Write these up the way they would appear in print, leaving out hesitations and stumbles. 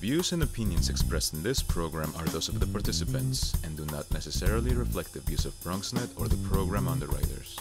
views and opinions expressed in this program are those of the participants and do not necessarily reflect the views of BronxNet or the program underwriters.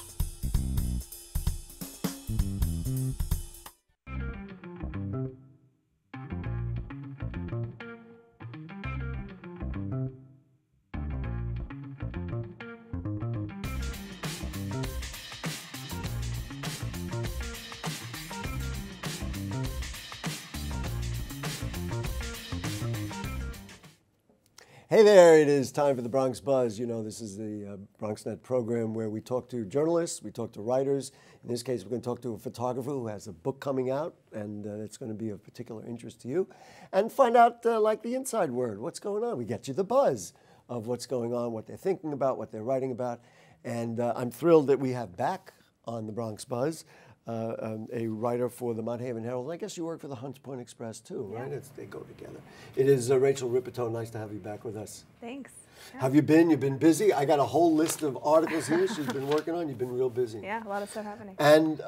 Hey there, it is time for the Bronx Buzz. You know, this is the BronxNet program where we talk to journalists, we talk to writers. In this case, we're going to talk to a photographer who has a book coming out, and it's going to be of particular interest to you. And find out, like, the inside word, what's going on. We get you the buzz of what's going on, what they're thinking about, what they're writing about. And I'm thrilled that we have back on the Bronx Buzz a writer for the Mott Haven Herald. I guess you work for the Hunts Point Express too, right? Yeah. They go together. It is Rachel Rippetoe. Nice to have you back with us. Thanks. Yeah. Have you been? You've been busy? I got a whole list of articles here she's been working on. You've been real busy. Yeah, a lot of stuff happening. And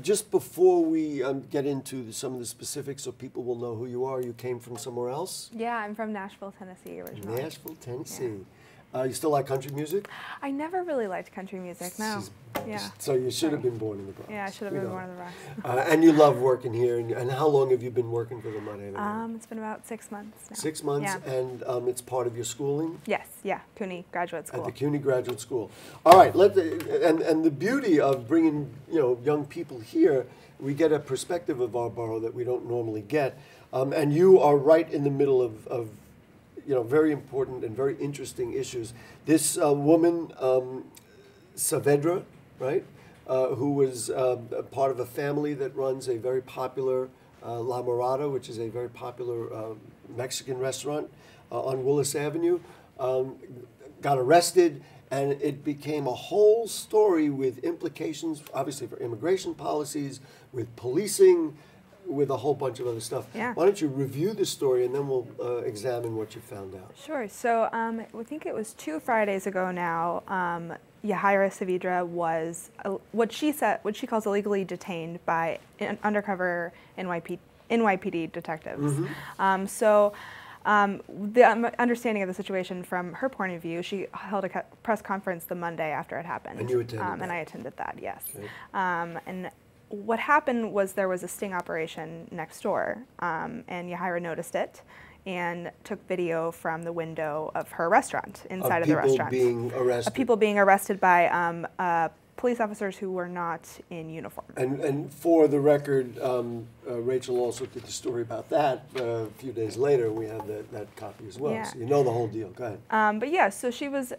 just before we get into some of the specifics so people will know who you are, you came from somewhere else? Yeah, I'm from Nashville, Tennessee originally. Nashville, Tennessee. You still like country music? I never really liked country music, no. Yeah. So you should have been born in the Bronx. Yeah, I should have been born in the Bronx. And you love working here. And how long have you been working for the Mott Haven Herald? It's been about 6 months now. 6 months, yeah. And it's part of your schooling? Yes, yeah, CUNY Graduate School. At the CUNY Graduate School. All right, and the beauty of bringing young people here, we get a perspective of our borough that we don't normally get. And you are right in the middle of very important and very interesting issues. This woman, Saavedra, right, who was part of a family that runs a very popular La Mirada, which is a very popular Mexican restaurant on Willis Avenue, got arrested, and it became a whole story with implications, obviously, for immigration policies, with policing, with a whole bunch of other stuff. Yeah. Why don't you review the story and then we'll examine what you found out. Sure. So I think it was 2 Fridays ago now, Yajaira Saavedra was what she calls illegally detained by undercover NYPD detectives. Mm-hmm. The understanding of the situation from her point of view, she held a press conference the Monday after it happened. And you attended that? And I attended that, yes. Okay. And what happened was there was a sting operation next door, and Yajaira noticed it and took video from the window of her restaurant, inside of the restaurant. People being arrested? Of people being arrested by police officers who were not in uniform. And for the record, Rachel also did the story about that a few days later. We have that copy as well, Yeah. So you know the whole deal. Go ahead. But yeah, so she was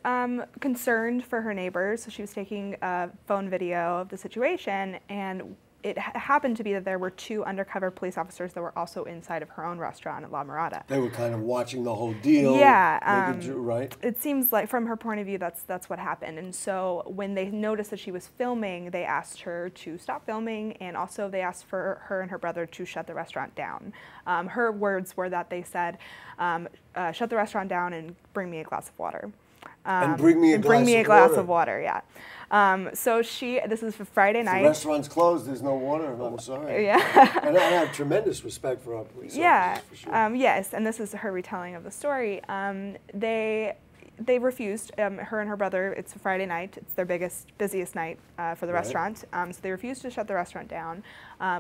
concerned for her neighbors, so she was taking a phone video of the situation, and it happened to be that there were 2 undercover police officers that were also inside of her own restaurant at La Mirada. They were kind of watching the whole deal. Yeah. Right? It seems like, from her point of view, that's what happened. And so when they noticed that she was filming, they asked her to stop filming, and also they asked for her and her brother to shut the restaurant down. Her words were that they said, shut the restaurant down and bring me a glass of water. And bring me a glass of water, yeah. So this is for Friday night. The restaurant's closed, there's no water, I'm sorry. Yeah. And I have tremendous respect for our police officers, for sure. Yes, and this is her retelling of the story. They refused, her and her brother, it's a Friday night, it's their busiest night for the restaurant, so they refused to shut the restaurant down.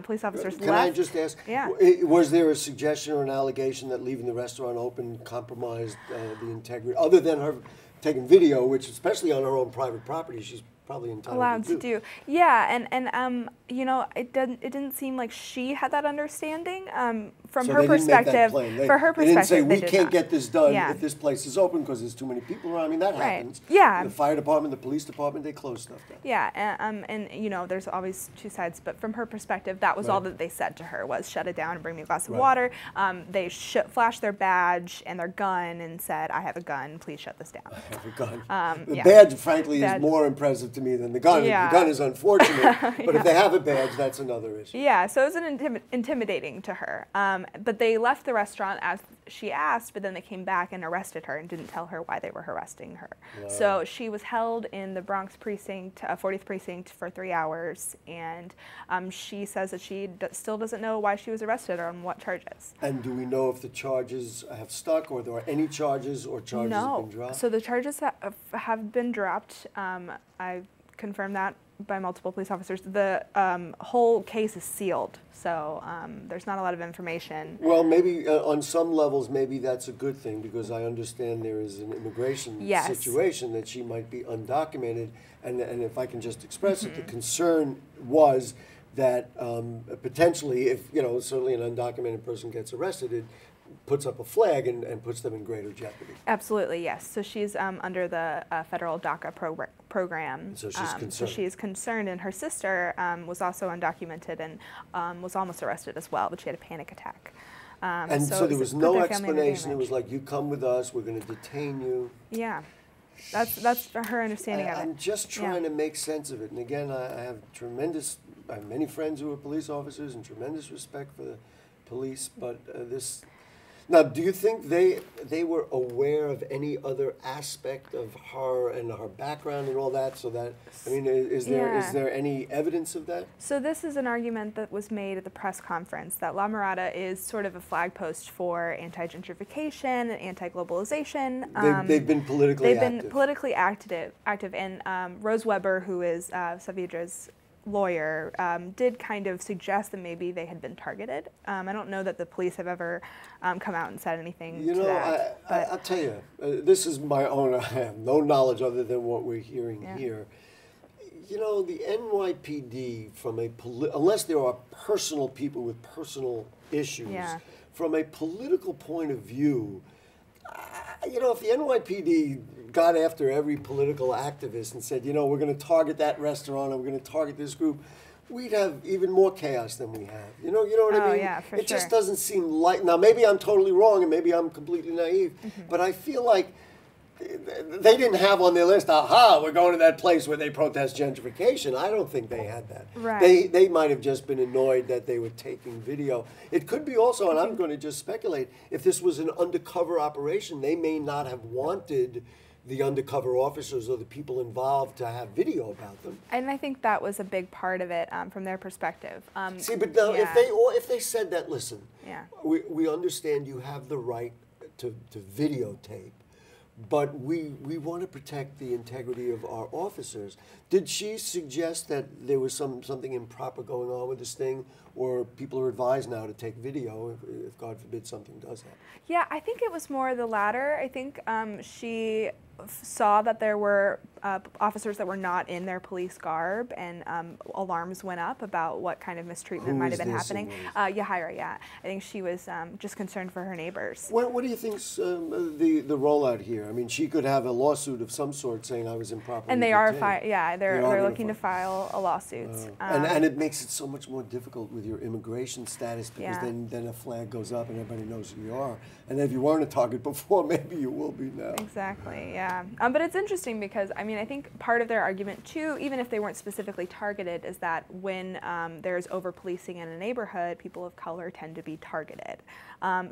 Police officers left. Can I just ask, yeah. Was there a suggestion or an allegation that leaving the restaurant open compromised the integrity, other than her taking video, which especially on her own private property, she's probably entitled to do. Yeah, and it didn't seem like she had that understanding from so her they perspective. Didn't make that plain. For her perspective, they didn't say we can't not. get this done Yeah. if this place is open because there's too many people around. I mean, that happens. Yeah. The fire department, the police department, they close stuff down. Yeah, and there's always 2 sides, but from her perspective, that was all that they said to her was shut it down and bring me a glass of water. They flashed their badge and their gun and said, I have a gun, please shut this down. I have a gun. The badge, frankly, is more impressive to me than the gun. Yeah. The gun is unfortunate, but Yeah. if they have a badge, that's another issue. Yeah, so it was intimidating to her. But they left the restaurant as she asked, but then they came back and arrested her and didn't tell her why they were arresting her. Wow. So she was held in the Bronx precinct, 40th precinct, for 3 hours, and she says that she still doesn't know why she was arrested or on what charges. And do we know if the charges have stuck, or there are any charges, or charges have been dropped? So the charges have been dropped. I confirmed that by multiple police officers. The whole case is sealed, so there's not a lot of information. Well, maybe on some levels, maybe that's a good thing, because I understand there is an immigration Yes. situation that she might be undocumented, and if I can just express it, the concern was that potentially, if, certainly an undocumented person gets arrested, it puts up a flag and puts them in greater jeopardy. Absolutely, yes. So she's under the federal DACA program. So she's concerned. So she is concerned, and her sister was also undocumented and was almost arrested as well, but she had a panic attack. And so there it was put no their family under explanation. It damage. was like, you come with us, we're going to detain you. Yeah, that's her understanding of it. I'm just trying to make sense of it. And again, I have many friends who are police officers and tremendous respect for the police, but Now, do you think they were aware of any other aspect of her and her background and all that? So that, I mean, is there any evidence of that? So this is an argument that was made at the press conference, that La Mirada is sort of a flag post for anti-gentrification and anti-globalization. They've been politically active. They've been politically active, and Rose Weber, who is Saavedra's lawyer, did kind of suggest that maybe they had been targeted. I don't know that the police have ever come out and said anything to that. I'll tell you, this is my own, I have no knowledge other than what we're hearing here. The NYPD, unless there are personal people with personal issues, from a political point of view, if the NYPD got after every political activist and said, we're going to target that restaurant and we're going to target this group, we'd have even more chaos than we have. You know what I mean? Yeah, for it sure. just doesn't seem like, now maybe I'm totally wrong and maybe I'm completely naive, but I feel like they didn't have on their list, we're going to that place where they protest gentrification. I don't think they had that. Right. They might have just been annoyed that they were taking video. It could be also, and I'm going to just speculate, if this was an undercover operation, they may not have wanted the undercover officers or the people involved to have video about them. And I think that was a big part of it from their perspective. See, but now, if they said that, listen, we understand you have the right to videotape, but we want to protect the integrity of our officers. Did she suggest that there was something improper going on with this thing, or people are advised now to take video if God forbid something does happen? Yeah, I think it was more the latter. I think she saw that there were officers that were not in their police garb, and alarms went up about what kind of mistreatment might have been happening. Yajaira, I think she was just concerned for her neighbors. What do you think's the rollout here? I mean, she could have a lawsuit of some sort saying I was improperly And they detained. they're looking to file a lawsuit. And it makes it so much more difficult with your immigration status, because then a flag goes up and everybody knows who you are. And if you weren't a target before, maybe you will be now. Exactly, yeah. But it's interesting because, I mean, I think part of their argument too, even if they weren't specifically targeted, is that when there's over-policing in a neighborhood, people of color tend to be targeted.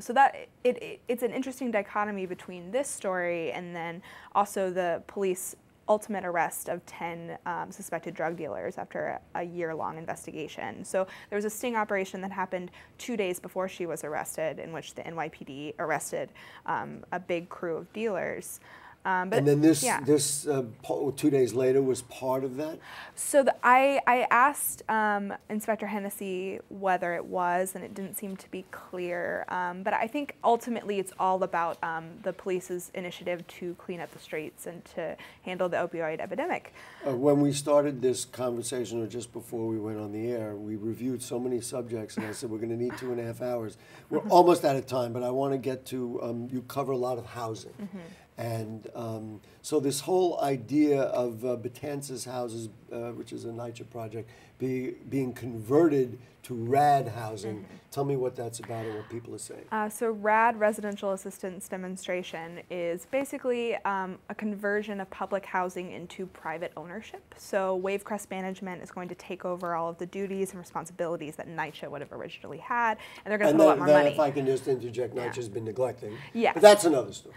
So that it's an interesting dichotomy between this story and then also the police ultimate arrest of 10 suspected drug dealers after a year-long investigation. So there was a sting operation that happened 2 days before she was arrested, in which the NYPD arrested a big crew of dealers. And then this 2 days later was part of that? So I asked Inspector Hennessy whether it was, and it didn't seem to be clear. But I think ultimately it's all about the police's initiative to clean up the streets and to handle the opioid epidemic. When we started this conversation, or just before we went on the air, we reviewed so many subjects, and I said we're going to need 2.5 hours. We're almost out of time, but I want to get to, you cover a lot of housing. And so this whole idea of Betances houses, which is a NYCHA project, being converted to RAD housing. Tell me what that's about and what people are saying. So RAD, Residential Assistance Demonstration, is basically a conversion of public housing into private ownership. So Wavecrest Management is going to take over all of the duties and responsibilities that NYCHA would have originally had, and they're going to put a lot more money. If I can just interject, NYCHA's been neglecting. Yes. But that's another story.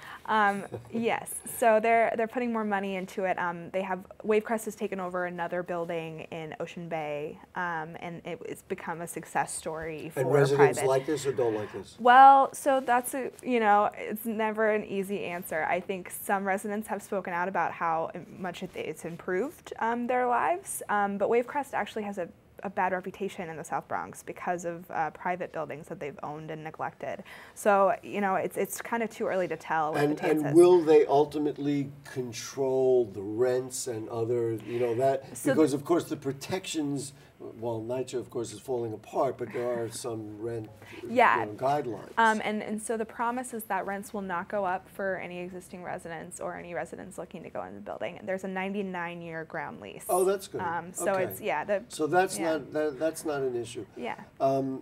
Yes. So they're putting more money into it. Wavecrest has taken over another building in Ocean Bay, and it's become a success story for residents private. like this or don't like this? Well, so that's it's never an easy answer. I think some residents have spoken out about how much it's improved their lives, but Wavecrest actually has a bad reputation in the South Bronx because of private buildings that they've owned and neglected. So it's kind of too early to tell. And will they ultimately control the rents and other because of course the protections. Well, NYCHA, of course, is falling apart, but there are some rent guidelines. And so the promise is that rents will not go up for any existing residents or any residents looking to go in the building. There's a 99-year ground lease. Oh, that's good. So okay. So that's not an issue. Yeah. I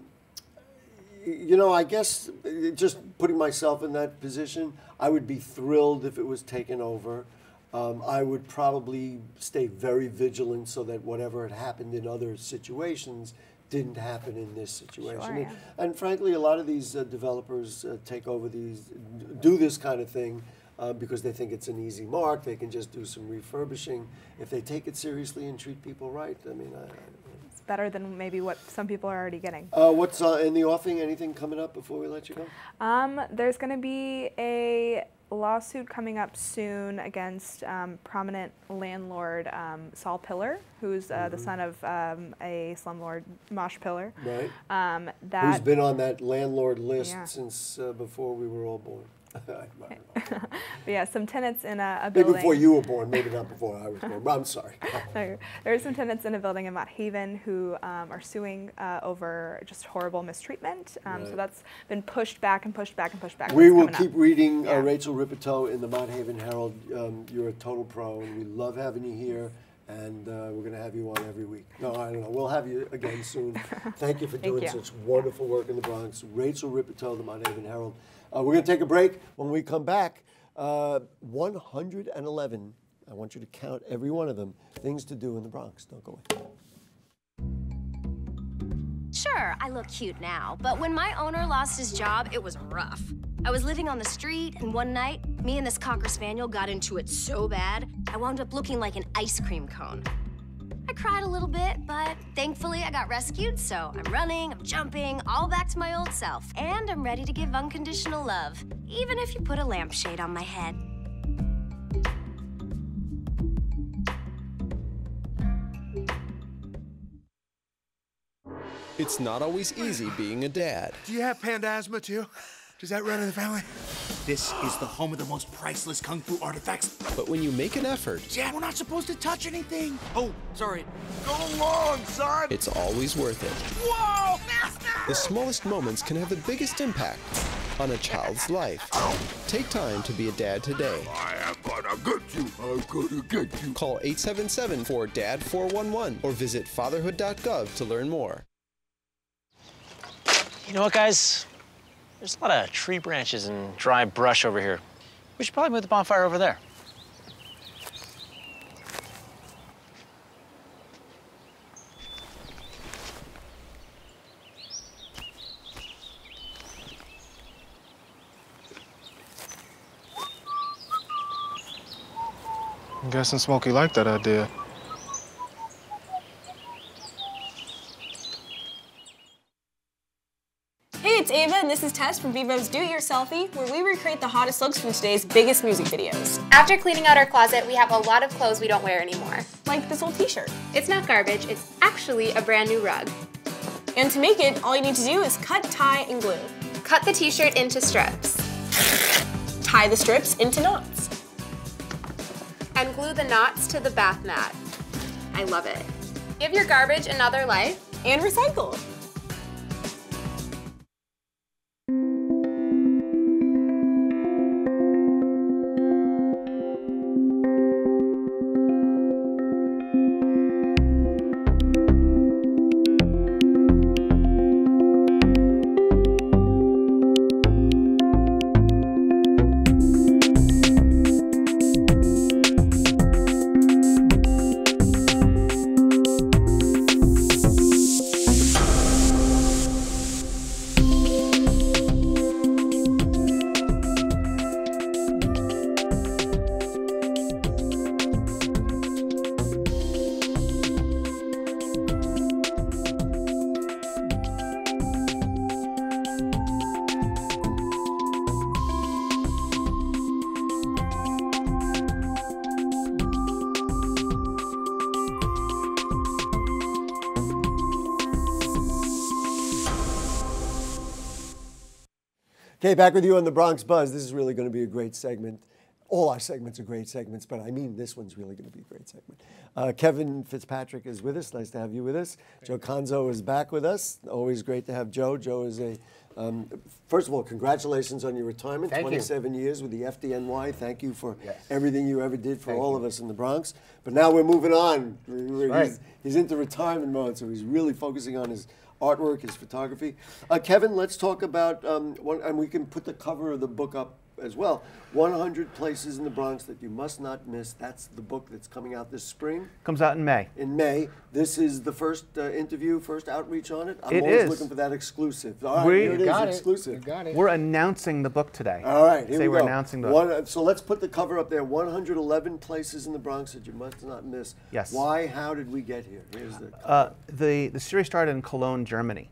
guess just putting myself in that position, I would be thrilled if it was taken over. I would probably stay very vigilant so that whatever had happened in other situations didn't happen in this situation. Sure, yeah. And frankly, a lot of these developers do this kind of thing because they think it's an easy mark. They can just do some refurbishing. If they take it seriously and treat people right, it's better than maybe what some people are already getting. What's in the offing? Anything coming up before we let you go? There's going to be a lawsuit coming up soon against prominent landlord Saul Piller, who's the son of a slumlord, Mosh Piller. Right. Who's been on that landlord list since before we were all born. But yeah, some tenants in a building. Maybe before you were born, maybe not before I was born. I'm sorry. There are some tenants in a building in Mott Haven who are suing over just horrible mistreatment. Right. So that's been pushed back and pushed back and pushed back. We will keep reading Rachel Rippetoe in the Mott Haven Herald. You're a total pro, and we love having you here. And we're going to have you on every week. No, I don't know. We'll have you again soon. Thank you for doing such wonderful work in the Bronx. Rachel Rippetoe, the Mott Haven Herald. We're going to take a break. When we come back, 111, I want you to count every one of them, things to do in the Bronx. Don't go away. Sure, I look cute now, but when my owner lost his job, it was rough. I was living on the street, and one night, me and this Cocker Spaniel got into it so bad, I wound up looking like an ice cream cone. I cried a little bit, but thankfully I got rescued, so I'm running, I'm jumping, all back to my old self. And I'm ready to give unconditional love, even if you put a lampshade on my head. It's not always easy being a dad. Do you have panda asthma too? Does that run in the family? This is the home of the most priceless kung fu artifacts. But when you make an effort... Dad, we're not supposed to touch anything. Oh, sorry. Go along, son! It's always worth it. Whoa! The smallest moments can have the biggest impact on a child's life. Take time to be a dad today. I am gonna get you. I'm gonna get you. Call 877-4DAD-411 or visit fatherhood.gov to learn more. You know what, guys? There's a lot of tree branches and dry brush over here. We should probably move the bonfire over there. I'm guessing Smokey liked that idea. Hey, it's Ava, and this is Tess from Vivo's Do It Yourselfie, where we recreate the hottest looks from today's biggest music videos. After cleaning out our closet, we have a lot of clothes we don't wear anymore. Like this old t-shirt. It's not garbage, it's actually a brand new rug. And to make it, all you need to do is cut, tie, and glue. Cut the t-shirt into strips. Tie the strips into knots. And glue the knots to the bath mat. I love it. Give your garbage another life. And recycle. Okay, back with you on the Bronx Buzz. This is really going to be a great segment. All our segments are great segments, but I mean this one's really going to be a great segment. Kevin Fitzpatrick is with us. Nice to have you with us. Joe Conzo is back with us. Always great to have Joe. Joe is a, first of all, congratulations on your retirement. Thank 27 years with the FDNY. Thank you for Yes. everything you ever did for Thank all you. of us in the Bronx. But now we're moving on. Right. He's into retirement mode, so he's really focusing on his artwork, his photography. Kevin, let's talk about, and we can put the cover of the book up as well. 100 Places in the Bronx That You Must Not Miss. That's the book that's coming out this spring. Comes out in May. In May. This is the first interview, first outreach on it. I'm It always is. looking for that exclusive. All right, We here it is, got it. exclusive. You got it. We're announcing the book today. All right, here Say we we're go. announcing the book. So let's put the cover up there. 111 places in the Bronx that you must not miss. Yes. Why? How did we get here? Here's the. The series started in Cologne, Germany.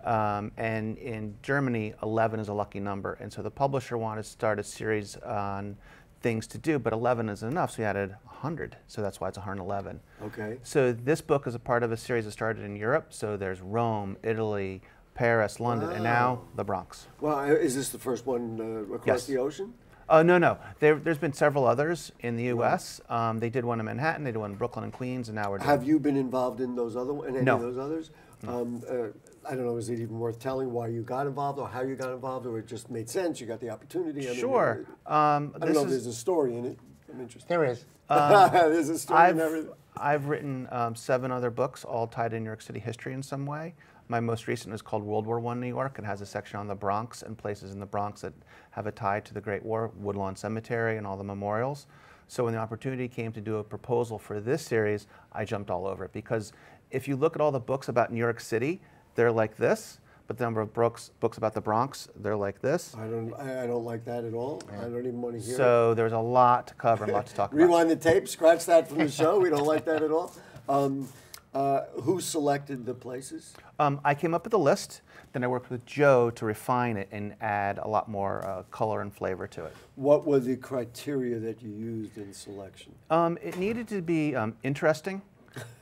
And in Germany, 11 is a lucky number. And so the publisher wanted to start a series on things to do, but 11 isn't enough, so he added 100. So that's why it's 111. Okay. So this book is a part of a series that started in Europe. So there's Rome, Italy, Paris, London, and now the Bronx. Well, is this the first one across Yes. the ocean? No. There's been several others in the U.S. They did one in Manhattan, they did one in Brooklyn and Queens, and now we're doing. Have you been involved in those other in any No. of those others? I don't know. Is it even worth telling why you got involved, or how you got involved, or it just made sense? You got the opportunity. I mean, Sure. I don't know if there's a story in it. I'm interested. There is. There's a story in everything. I've written 7 other books, all tied in New York City history in some way. My most recent is called World War I New York. It has a section on the Bronx and places in the Bronx that have a tie to the Great War, Woodlawn Cemetery and all the memorials. So when the opportunity came to do a proposal for this series, I jumped all over it, because if you look at all the books about New York City, they're like this, but the number of books about the Bronx, they're like this. I don't like that at all. I don't even want to hear it. So there's a lot to cover and a lot to talk about. Rewind the tape, scratch that from the show. We don't like that at all. Who selected the places? I came up with a list, then I worked with Joe to refine it and add a lot more color and flavor to it. What were the criteria that you used in selection? It needed to be interesting.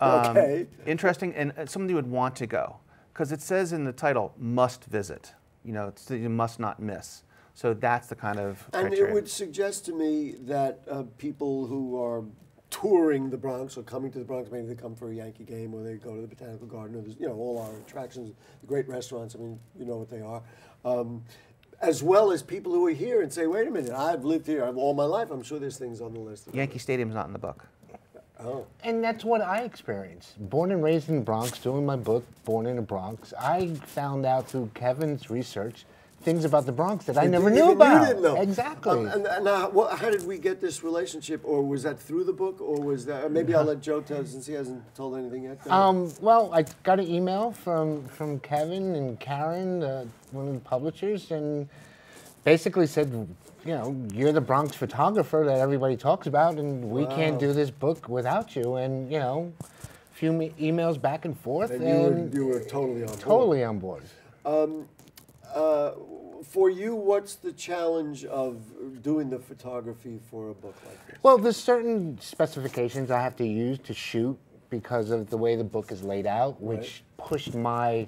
Okay. Interesting, and something you would want to go. Because it says in the title, must visit. You know, you must not miss. So that's the kind of criteria. And it would suggest to me that people who are touring the Bronx or coming to the Bronx, maybe they come for a Yankee game or they go to the Botanical Garden, or there's, all our attractions, the great restaurants, I mean, you know what they are. As well as people who are here and say, wait a minute, I've lived here all my life. I'm sure there's things on the list. Yankee Stadium's not in the book. Oh. And that's what I experienced. Born and raised in the Bronx, doing my book, Born in the Bronx, I found out through Kevin's research things about the Bronx that I never knew about. You didn't know. Exactly. And now, how did we get this relationship? Or was that through the book? Or was that, maybe I'll let Joe tell, since he hasn't told anything yet. Well, I got an email from Kevin and Karen, one of the publishers, and basically said, you're the Bronx photographer that everybody talks about, and we can't do this book without you. And, a few emails back and forth. And you were totally on board. Totally on board. For you, what's the challenge of doing the photography for a book like this? Well, there's certain specifications I have to use to shoot because of the way the book is laid out, which pushed my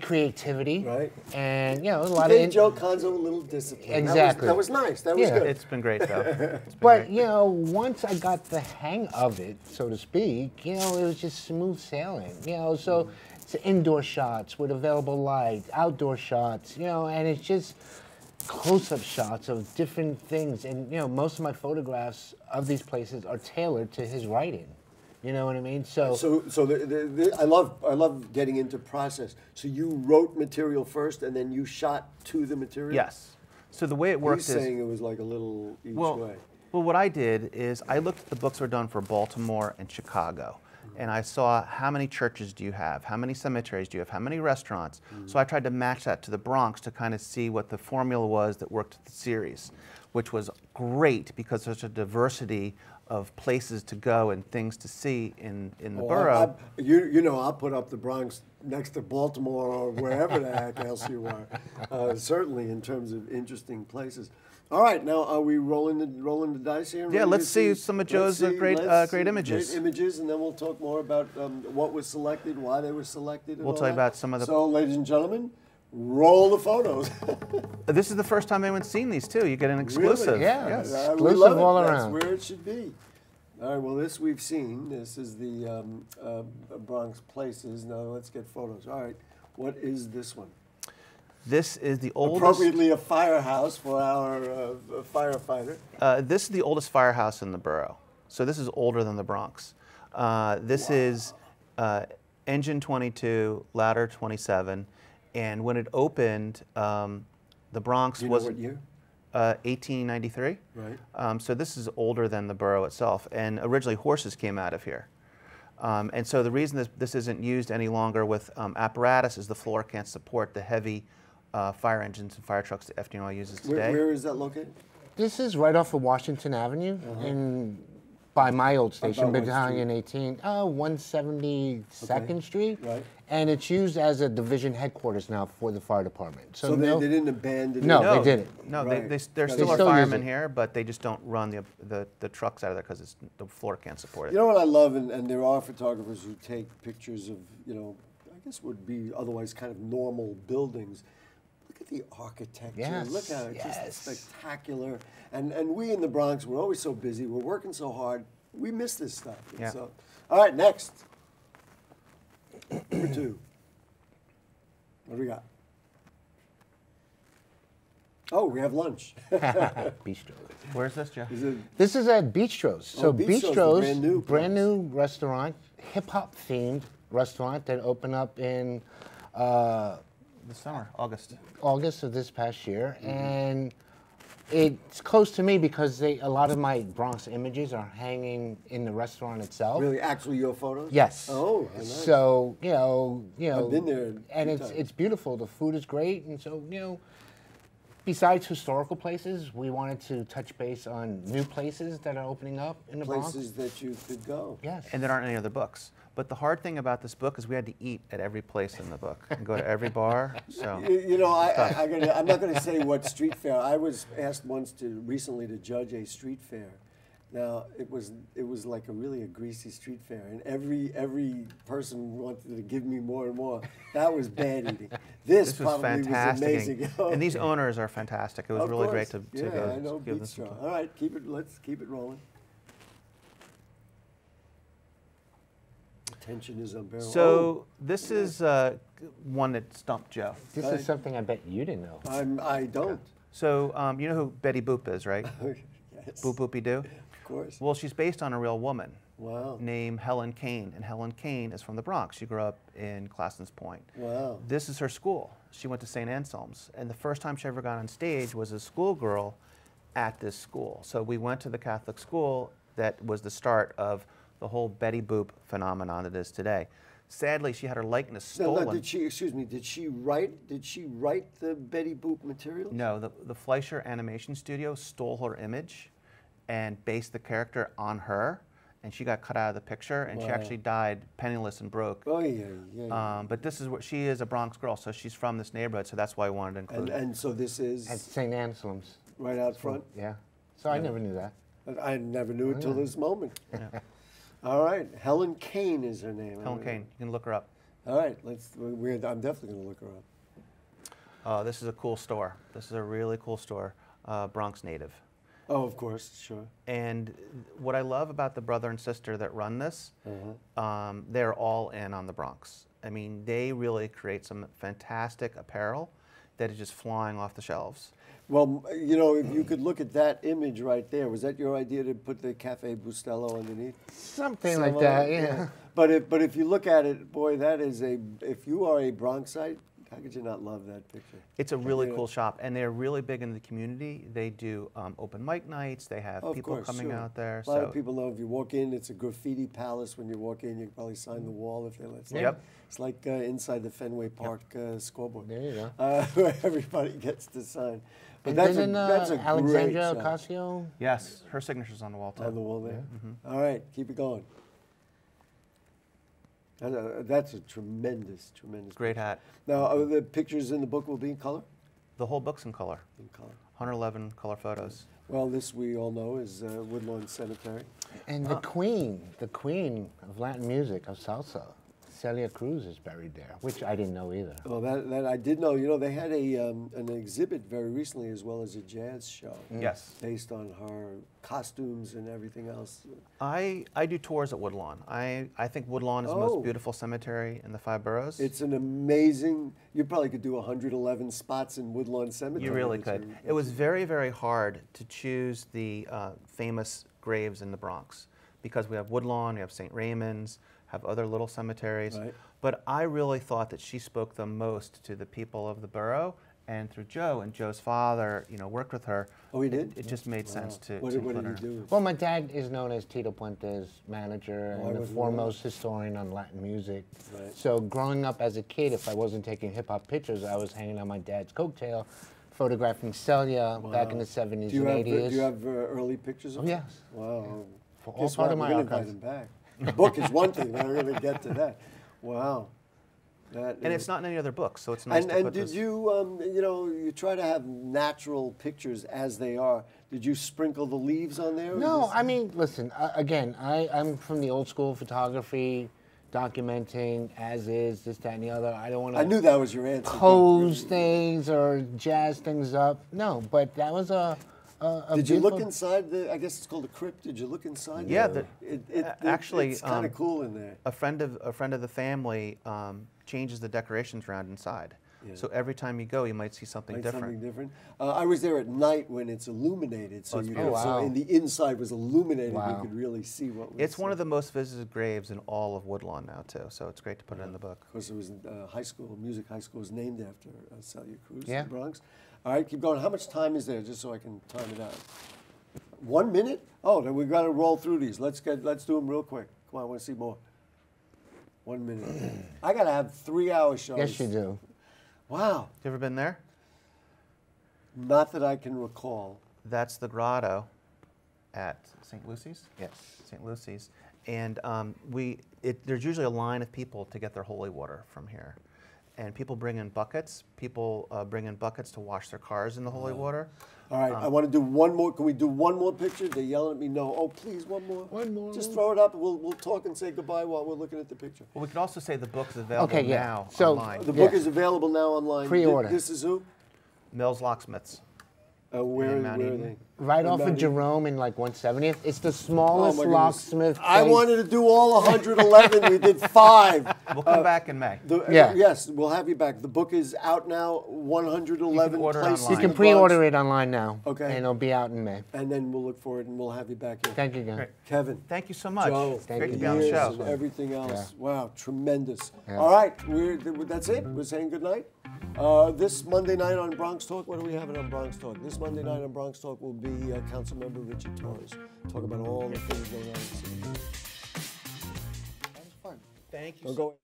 creativity. Right. And, a lot of... Joe Conzo a little discipline. Exactly. That was nice. That was good. It's been great, though. But, once I got the hang of it, so to speak, it was just smooth sailing. So it's indoor shots with available light, outdoor shots, and it's just close-up shots of different things. And, most of my photographs of these places are tailored to his writing. You know what I mean? So I love getting into process. So you wrote material first, and then you shot to the material? Yes. So the way it works He's is... saying it was like a little each way. Well, what I did is I looked at the books that were done for Baltimore and Chicago. And I saw how many churches do you have, how many cemeteries do you have, how many restaurants. So I tried to match that to the Bronx to kind of see what the formula was that worked with the series, which was great because there's a diversity of places to go and things to see in the borough. I'll put up the Bronx next to Baltimore or wherever the heck else you are. Certainly in terms of interesting places. All right, now are we rolling the dice here? Yeah, let's see some of Joe's great images. Great images, and then we'll talk more about what was selected, why they were selected. And we'll tell you about some of the... So, ladies and gentlemen, Roll the photos. This is the first time anyone's seen these too. You get an exclusive. Really? Yeah, Yes. We exclusive love it. all That's around. where it should be. All right, well, this we've seen. This is the Bronx Places. Now let's get photos. All right, what is this one? This is the oldest. Appropriately a firehouse for our firefighter. This is the oldest firehouse in the borough. So this is older than the Bronx. This is engine 22, ladder 27. And when it opened, the Bronx was what year? 1893. Right. So this is older than the borough itself. And originally horses came out of here. And so the reason this isn't used any longer with apparatus is the floor can't support the heavy fire engines and fire trucks that FDNY uses today. Where is that located? This is right off of Washington Avenue by my old station, Battalion 18, 172nd Street. Right. And it's used as a division headquarters now for the fire department. So they didn't abandon it? No, they didn't. No, Right. there still are firemen here, but they just don't run the trucks out of there because the floor can't support it. You know what I love, and there are photographers who take pictures of, I guess would be otherwise kind of normal buildings. Look at the architecture. Yes, Look at it, yes. just spectacular. And we in the Bronx, we're always so busy. We're working so hard. We miss this stuff. Yeah. So, all right, next. Number 2. What do we got? Oh, we have lunch. Bistro. Where's this, Jeff? This is at Bistro's. So Bistro's, Bistro's, brand new restaurant, hip hop themed restaurant that opened up in The summer, August. August of this past year, and it's close to me because a lot of my Bronx images are hanging in the restaurant itself. Really, actually your photos? Yes. Oh, nice. So I've been there and a few it's beautiful. The food is great, and so besides historical places, we wanted to touch base on new places that are opening up in the Bronx. Places that you could go. Yes. And there aren't any other books. But the hard thing about this book is we had to eat at every place in the book and go to every bar. So I'm not going to say what street fair. I was asked once recently to judge a street fair. Now it was like a greasy street fair, and every person wanted to give me more and more. That was bad eating. This was probably fantastic. was amazing. And these owners are fantastic. It was Of really course. great to Yeah, go I know, give them some. Bistro. All right, let's keep it rolling. Tension is unbearable. So this is one that stumped Joe. This is something I bet you didn't know. I don't. So you know who Betty Boop is, right? Yes. Boop Boopy Doo? Of course. Well, she's based on a real woman. Wow. Named Helen Kane, and Helen Kane is from the Bronx. She grew up in Classens Point. Wow. This is her school. She went to St. Anselm's, and the first time she ever got on stage was a schoolgirl at this school. So we went to the Catholic school that was the start of the whole Betty Boop phenomenon that is today. Sadly, she had her likeness stolen. No, did she write the Betty Boop material? No, the Fleischer Animation Studio stole her image and based the character on her, and she got cut out of the picture, and she actually died penniless and broke. Oh, yeah. But this is what she is, a Bronx girl, so she's from this neighborhood, so that's why I wanted to include it. And so this is? At St. Anselm's. Right out front? Yeah. So I never knew that. I never knew it till this moment. Yeah. All right, Helen Kane is her name. Helen Kane, you can look her up. All right, I'm definitely going to look her up. This is a cool store. This is a really cool store, Bronx native. Oh, of course, sure. And what I love about the brother and sister that run this, they're all in on the Bronx. I mean, they really create some fantastic apparel that is just flying off the shelves. Well, if you could look at that image right there, was that your idea to put the Cafe Bustelo underneath? Something like that, yeah. But if you look at it, boy, that is if you are a Bronxite, how could you not love that picture? It's a really cool shop, and they're really big in the community. They do open mic nights. They have people coming out there. A lot of people know if you walk in, it's a graffiti palace. When you walk in, you can probably sign the wall if they let you. Yep. It's like inside the Fenway Park scoreboard. There you go. Where everybody gets to sign. But And that's then that's a Alexandra great shop. Ocasio? Yes, her signature's on the wall too. On the wall there? All right, keep it going. That's a tremendous Great picture. hat. Now, are the pictures in the book will be in color? The whole book's in color. In color. 111 color photos. Well, this we all know is Woodlawn Cemetery. And the queen of Latin music, of salsa, Celia Cruz is buried there, which I didn't know either. Well, that I did know. You know, they had an exhibit very recently, as well as a jazz show. Yes. Based on her costumes and everything else. I do tours at Woodlawn. I think Woodlawn is the most beautiful cemetery in the 5 boroughs. It's an amazing. You probably could do 111 spots in Woodlawn Cemetery. You really could. It was very, very hard to choose the famous graves in the Bronx because we have Woodlawn, we have St. Raymond's, have other little cemeteries. Right. But I really thought that she spoke the most to the people of the borough, and through Joe, and Joe's father, you know, worked with her. Oh, he did? It just made sense to What include did her. he do? Well, my dad is known as Tito Puente's manager and the foremost historian on Latin music. Right. So growing up as a kid, if I wasn't taking hip-hop pictures, I was hanging on my dad's coattail, photographing Celia back in the 70s and 80s. Do you have early pictures of her? Yes. Wow. For all part of my archives. We're going to invite him back. The book is one thing, we're going to get to that. Wow. And it's not in any other book, so it's nice to put And did you, you know, you try to have natural pictures as they are. Did you sprinkle the leaves on there? No, I mean, listen, again, I'm from the old school photography, documenting as is, this, that, and the other. I don't want to. I knew that was your answer. Pose things or jazz things up. No, but that was a Did you look inside the? I guess it's called a crypt. Did you look inside? Yeah, actually, it's kind of cool in there. A friend of the family changes the decorations around inside. Yeah. So every time you go, you might see something different. Something different. I was there at night when it's illuminated, so so and the inside was illuminated. You could really see what was. It's one of the most visited graves in all of Woodlawn now too. So it's great to put it in the book. Of course, it was music high school was named after Celia Cruz in the Bronx. All right, keep going. How much time is there, just so I can time it out? 1 minute? Oh, then we've got to roll through these. Let's do them real quick. Come on, I want to see more. 1 minute. I got to have 3-hour shows. Yes, you do. Wow. You ever been there? Not that I can recall. That's the grotto at St. Lucy's? Yes. St. Lucy's. And there's usually a line of people to get their holy water from here. And people bring in buckets. People bring in buckets to wash their cars in the holy water. All right, I want to do one more. Can we do one more picture? They're yelling at me, no. Oh, please, one more. One more. Just throw it up, and we'll talk and say goodbye while we're looking at the picture. Well, we could also say the book's available now online. The book is available now online. Pre-order. This is who? Mills Locksmiths. Where are they? Right off of Jerome in like 170th. It's the smallest locksmith. I wanted to do all 111. We did 5. We'll come back in May. Yes, we'll have you back. The book is out now. 111 places. You can pre-order it online now. Okay. And it'll be out in May. And then we'll look for it, and we'll have you back here. Thank you, again. Great. Kevin. Thank you so much. Joe. Great to be on the show. And everything else. Yeah. Wow, tremendous. Yeah. All right, that's it. We're saying goodnight. This Monday night on Bronx Talk, what do we have on Bronx Talk? This Monday night on Bronx Talk will be Councilmember Richie Torres. Talk about all the things going on in the city. That was fun. Thank you. Don't go.